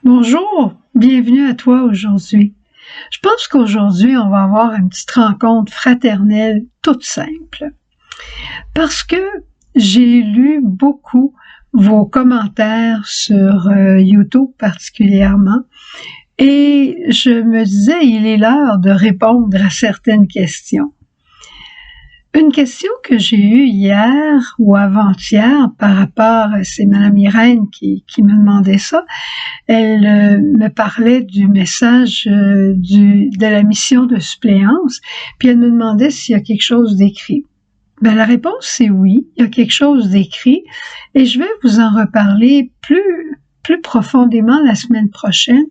Bonjour, bienvenue à toi aujourd'hui. Je pense qu'aujourd'hui, on va avoir une petite rencontre fraternelle toute simple. Parce que j'ai lu beaucoup vos commentaires sur YouTube particulièrement et je me disais, il est l'heure de répondre à certaines questions. Une question que j'ai eue hier ou avant-hier par rapport, c'est Madame Irène qui me demandait ça, elle me parlait du message de la mission de suppléance, puis elle me demandait s'il y a quelque chose d'écrit. Ben, la réponse c'est oui, il y a quelque chose d'écrit et je vais vous en reparler plus profondément la semaine prochaine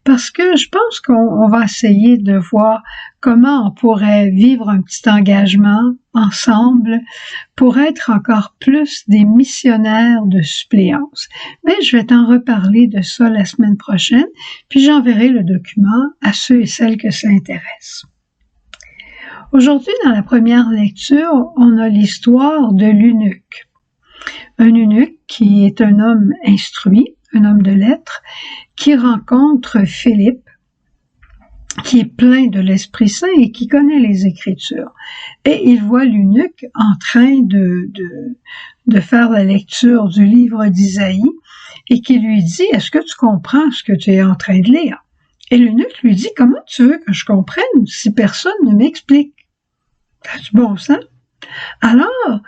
parce que je pense qu'on va essayer de voir comment on pourrait vivre un petit engagement ensemble pour être encore plus des missionnaires de suppléance. Mais je vais t'en reparler de ça la semaine prochaine, puis j'enverrai le document à ceux et celles que ça intéresse. Aujourd'hui, dans la première lecture, on a l'histoire de l'eunuque. Un eunuque qui est un homme instruit, un homme de lettres, qui rencontre Philippe, qui est plein de l'Esprit Saint et qui connaît les Écritures. Et il voit l'eunuque en train de faire la lecture du livre d'Isaïe et qui lui dit « Est-ce que tu comprends ce que tu es en train de lire? » Et l'eunuque lui dit « Comment tu veux que je comprenne si personne ne m'explique? » C'est du bon sens. Alors,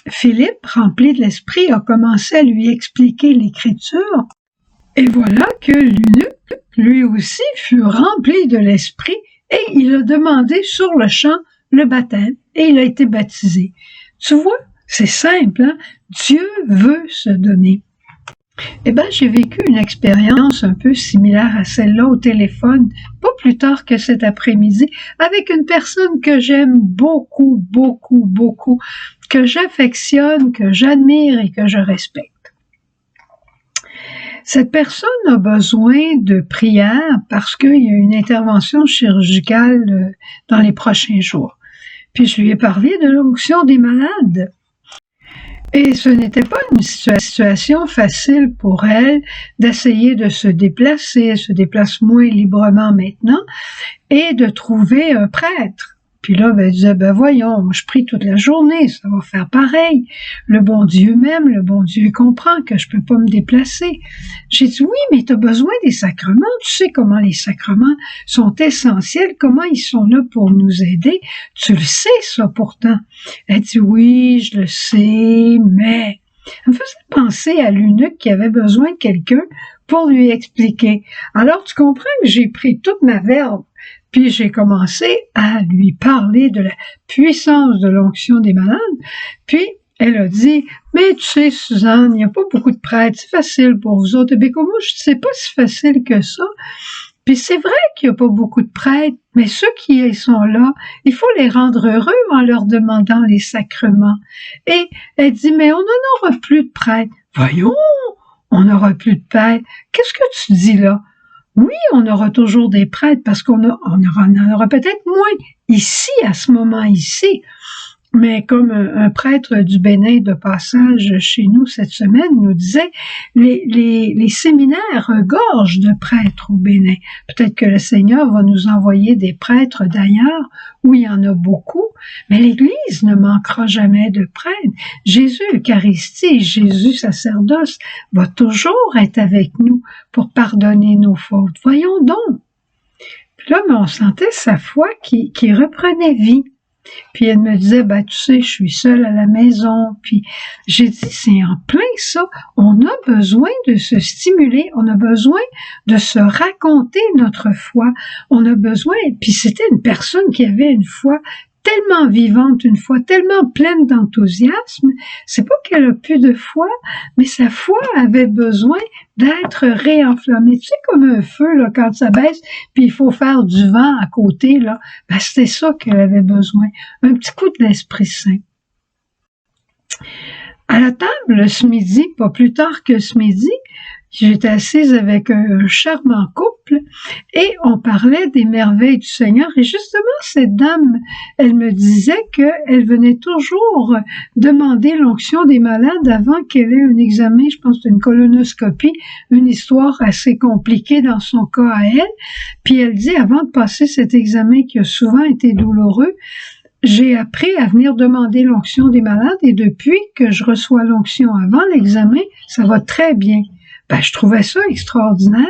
Philippe, rempli de l'Esprit, a commencé à lui expliquer l'Écriture. Et voilà que l'eunuque, lui aussi, fut rempli de l'Esprit et il a demandé sur le champ le baptême et il a été baptisé. Tu vois, c'est simple, hein? Dieu veut se donner. Eh bien, j'ai vécu une expérience un peu similaire à celle-là au téléphone, pas plus tard que cet après-midi, avec une personne que j'aime beaucoup, beaucoup, beaucoup, que j'affectionne, que j'admire et que je respecte. Cette personne a besoin de prière parce qu'il y a une intervention chirurgicale dans les prochains jours. Puis je lui ai parlé de l'onction des malades. Et ce n'était pas une situation facile pour elle d'essayer de se déplacer, elle se déplace moins librement maintenant, et de trouver un prêtre. Puis là, elle disait, voyons, moi je prie toute la journée, ça va faire pareil. Le bon Dieu m'aime, le bon Dieu comprend que je peux pas me déplacer. J'ai dit, oui, mais tu as besoin des sacrements, tu sais comment les sacrements sont essentiels, comment ils sont là pour nous aider. Tu le sais, ça, pourtant. Elle dit, oui, je le sais, mais... Elle me faisait penser à l'eunuque qui avait besoin de quelqu'un pour lui expliquer. Alors, tu comprends que j'ai pris toute ma verve, puis j'ai commencé à lui parler de la puissance de l'onction des malades, puis elle a dit, mais tu sais, Suzanne, il n'y a pas beaucoup de prêtres, c'est facile pour vous autres. Et bien, comme moi, je ne sais pas si facile que ça. Puis c'est vrai qu'il n'y a pas beaucoup de prêtres, mais ceux qui sont là, il faut les rendre heureux en leur demandant les sacrements. Et elle dit, mais on n'en aura plus de prêtres. Voyons, on n'aura plus de prêtres. Qu'est-ce que tu dis là? Oui, on aura toujours des prêtres parce qu'on en aura peut-être moins ici, à ce moment ici. Mais comme un prêtre du Bénin de passage chez nous cette semaine nous disait, les séminaires regorgent de prêtres au Bénin. Peut-être que le Seigneur va nous envoyer des prêtres d'ailleurs, où il y en a beaucoup, mais l'Église ne manquera jamais de prêtres. Jésus Eucharistie, Jésus sacerdoce va toujours être avec nous pour pardonner nos fautes. Voyons donc. Puis là, on sentait sa foi qui reprenait vie. Puis elle me disait, tu sais, je suis seule à la maison. Puis j'ai dit, c'est en plein ça. On a besoin de se stimuler. On a besoin de se raconter notre foi. On a besoin, puis c'était une personne qui avait une foi tellement vivante, une foi tellement pleine d'enthousiasme. C'est pas qu'elle a plus de foi, mais sa foi avait besoin d'être réenflammée. Tu sais, comme un feu, là, quand ça baisse, puis il faut faire du vent à côté, là, c'était ça qu'elle avait besoin. Un petit coup de l'Esprit Saint. Elle À table ce midi, pas plus tard que ce midi, j'étais assise avec un charmant couple et on parlait des merveilles du Seigneur. Et justement, cette dame, elle me disait qu'elle venait toujours demander l'onction des malades avant qu'elle ait un examen, je pense une colonoscopie, une histoire assez compliquée dans son cas à elle. Puis elle dit, avant de passer cet examen qui a souvent été douloureux, j'ai appris à venir demander l'onction des malades et depuis que je reçois l'onction avant l'examen, ça va très bien. Ben, je trouvais ça extraordinaire.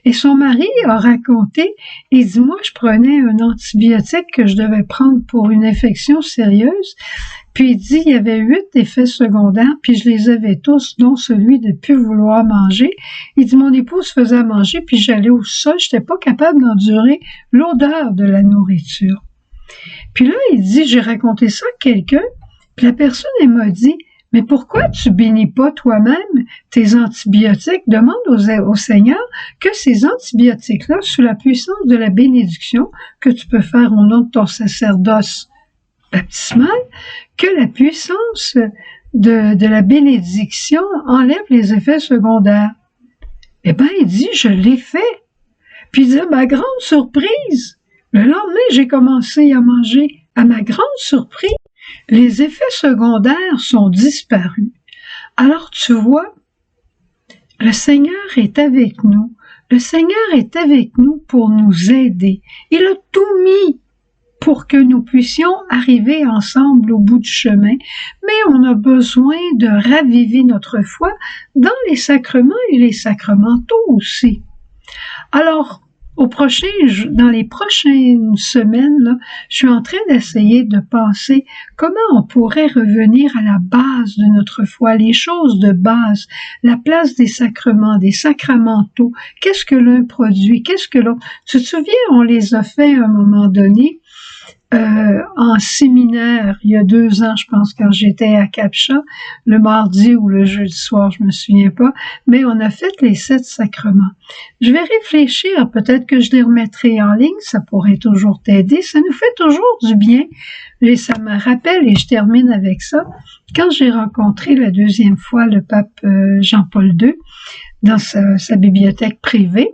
Et son mari a raconté, il dit, moi, je prenais un antibiotique que je devais prendre pour une infection sérieuse. Puis il dit, il y avait 8 effets secondaires, puis je les avais tous, dont celui de plus vouloir manger. Il dit, mon épouse faisait à manger, puis j'allais au sol, j'étais pas capable d'endurer l'odeur de la nourriture. Puis là, il dit, j'ai raconté ça à quelqu'un, puis la personne, elle m'a dit, mais pourquoi tu bénis pas toi-même tes antibiotiques? Demande au Seigneur que ces antibiotiques-là, sous la puissance de la bénédiction que tu peux faire au nom de ton sacerdoce baptismal, que la puissance de la bénédiction enlève les effets secondaires. Eh bien, il dit, je l'ai fait. Puis il dit, à ma grande surprise, le lendemain, j'ai commencé à manger. À ma grande surprise, les effets secondaires sont disparus. Alors tu vois, le Seigneur est avec nous. Le Seigneur est avec nous pour nous aider. Il a tout mis pour que nous puissions arriver ensemble au bout du chemin, mais on a besoin de raviver notre foi dans les sacrements et les sacramentaux aussi. Alors, dans les prochaines semaines, là, je suis en train d'essayer de penser comment on pourrait revenir à la base de notre foi, les choses de base, la place des sacrements, des sacramentaux, qu'est-ce que l'un produit, qu'est-ce que l'autre. Tu te souviens, on les a fait à un moment donné, en séminaire, il y a 2 ans, je pense, quand j'étais à Capcha, le mardi ou le jeudi soir, je me souviens pas, mais on a fait les 7 sacrements. Je vais réfléchir, peut-être que je les remettrai en ligne, ça pourrait toujours t'aider, ça nous fait toujours du bien, et ça me rappelle, et je termine avec ça, quand j'ai rencontré la 2e fois le pape Jean-Paul II dans sa bibliothèque privée,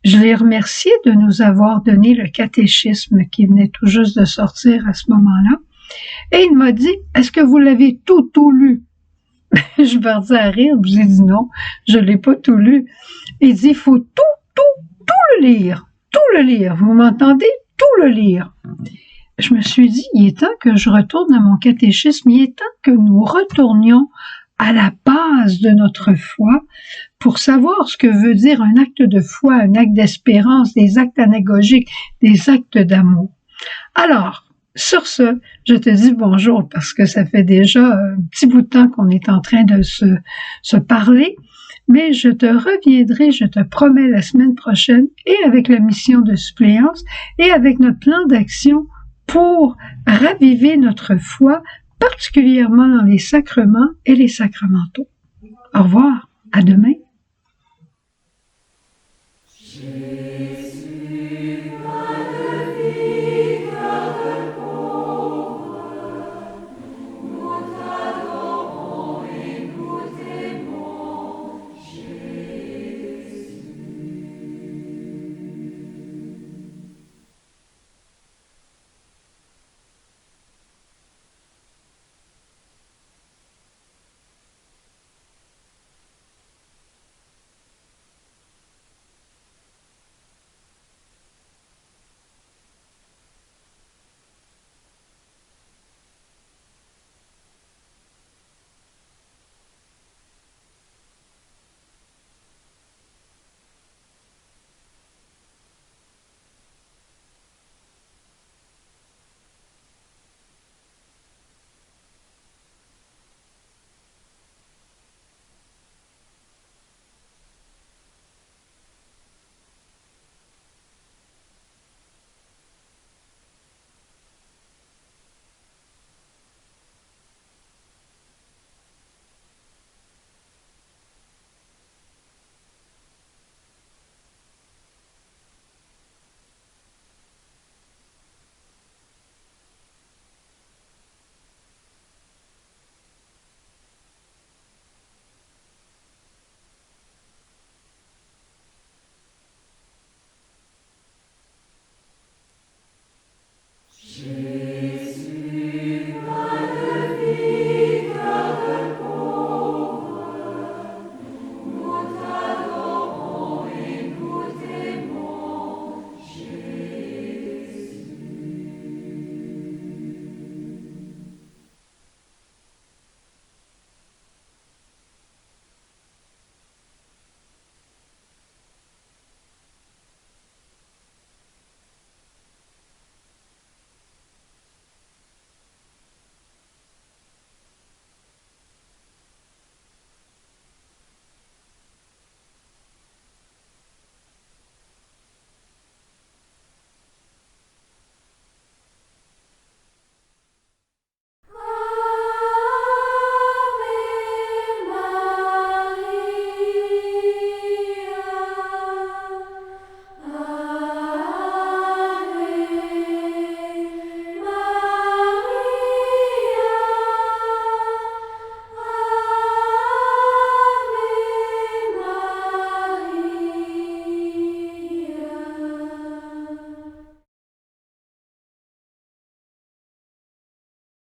je l'ai remercié de nous avoir donné le catéchisme qui venait tout juste de sortir à ce moment-là. Et il m'a dit, est-ce que vous l'avez tout lu? Je partais à rire, j'ai dit non, je l'ai pas tout lu. Il dit, il faut tout le lire, tout le lire. Vous m'entendez? Tout le lire. Je me suis dit, il est temps que je retourne à mon catéchisme, il est temps que nous retournions à la base de notre foi pour savoir ce que veut dire un acte de foi, un acte d'espérance, des actes anagogiques, des actes d'amour. Alors, sur ce, je te dis bonjour parce que ça fait déjà un petit bout de temps qu'on est en train de se parler, mais je te reviendrai, je te promets, la semaine prochaine, et avec la mission de suppléance, et avec notre plan d'action pour raviver notre foi, particulièrement dans les sacrements et les sacramentaux. Au revoir, à demain. Jésus.